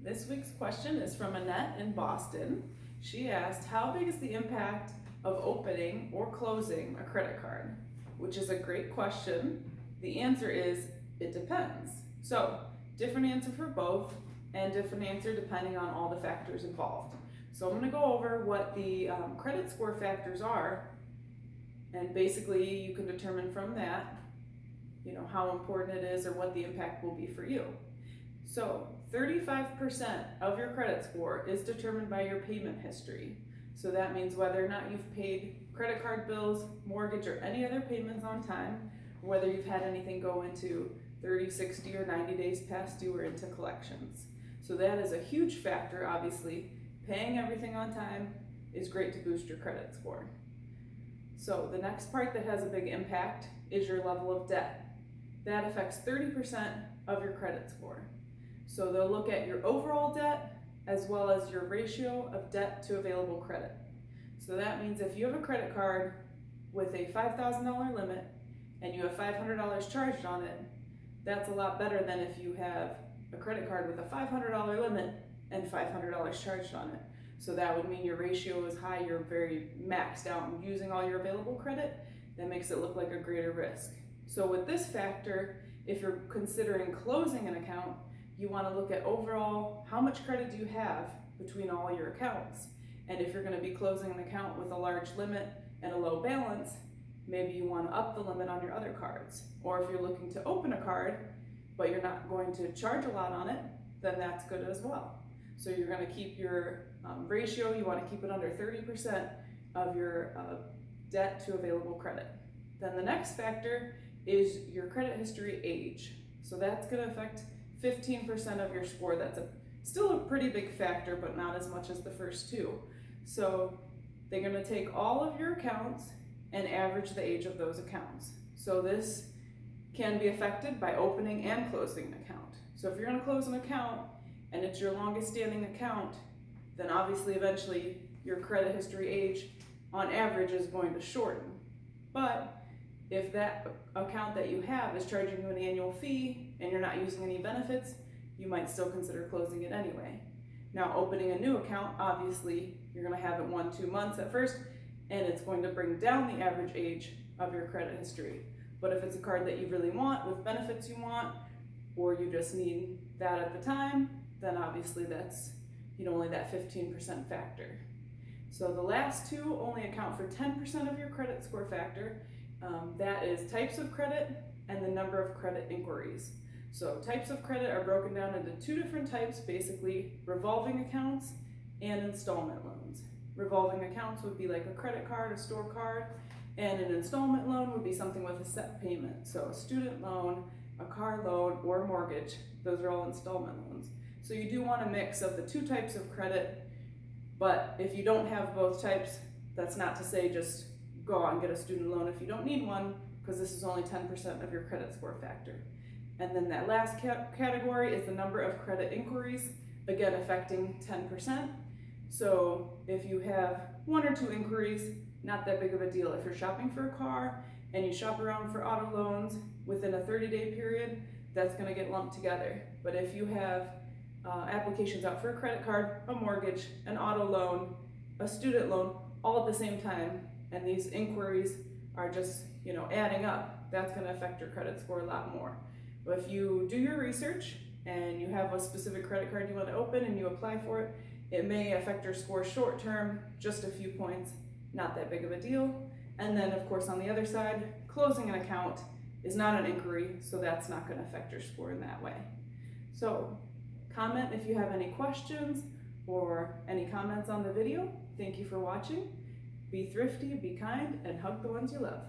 This week's question is from Annette in Boston. She asked, how big is the impact of opening or closing a credit card? Which is a great question. The answer is, it depends. So, different answer for both, and different answer depending on all the factors involved. So I'm going to go over what the credit score factors are, and basically you can determine from that, how important it is or what the impact will be for you. So 35% of your credit score is determined by your payment history. So that means whether or not you've paid credit card bills, mortgage, or any other payments on time, or whether you've had anything go into 30, 60, or 90 days past due or into collections. So that is a huge factor, obviously. Paying everything on time is great to boost your credit score. So the next part that has a big impact is your level of debt. That affects 30% of your credit score. So they'll look at your overall debt as well as your ratio of debt to available credit. So that means if you have a credit card with a $5,000 limit and you have $500 charged on it, that's a lot better than if you have a credit card with a $500 limit and $500 charged on it. So that would mean your ratio is high, you're very maxed out and using all your available credit. That makes it look like a greater risk. So with this factor, if you're considering closing an account, you want to look at overall how much credit do you have between all your accounts. And if you're going to be closing an account with a large limit and a low balance, maybe you want to up the limit on your other cards. Or if you're looking to open a card, but you're not going to charge a lot on it, then that's good as well. So you're going to keep your ratio, you want to keep it under 30% of your debt to available credit. Then the next factor is your credit history age. So that's going to affect 15% of your score. That's still a pretty big factor, but not as much as the first two. So they're going to take all of your accounts and average the age of those accounts. So this can be affected by opening and closing an account. So if you're going to close an account and it's your longest standing account, then obviously eventually your credit history age on average is going to shorten. But if that account that you have is charging you an annual fee and you're not using any benefits, you might still consider closing it anyway. Now, opening a new account, obviously you're going to have it 1-2 months at first, and it's going to bring down the average age of your credit history. But if it's a card that you really want with benefits you want, or you just need that at the time, then obviously that's only that 15% factor. So the last two only account for 10% of your credit score factor. That is types of credit and the number of credit inquiries. So types of credit are broken down into two different types, basically revolving accounts and installment loans. Revolving accounts would be like a credit card, a store card, and an installment loan would be something with a set payment. So a student loan, a car loan, or a mortgage, those are all installment loans. So you do want a mix of the two types of credit, but if you don't have both types, that's not to say just go out and get a student loan if you don't need one, because this is only 10% of your credit score factor. And then that last category is the number of credit inquiries, again affecting 10%. So if you have 1 or 2 inquiries, not that big of a deal. If you're shopping for a car and you shop around for auto loans within a 30-day period, that's going to get lumped together. But if you have applications out for a credit card, a mortgage, an auto loan, a student loan, all at the same time, and these inquiries are just adding up, that's going to affect your credit score a lot more. But if you do your research and you have a specific credit card you want to open and you apply for it, it may affect your score short term, just a few points, not that big of a deal. And then of course on the other side, closing an account is not an inquiry, so that's not going to affect your score in that way. So comment if you have any questions or any comments on the video. Thank you for watching. Be thrifty, be kind, and hug the ones you love.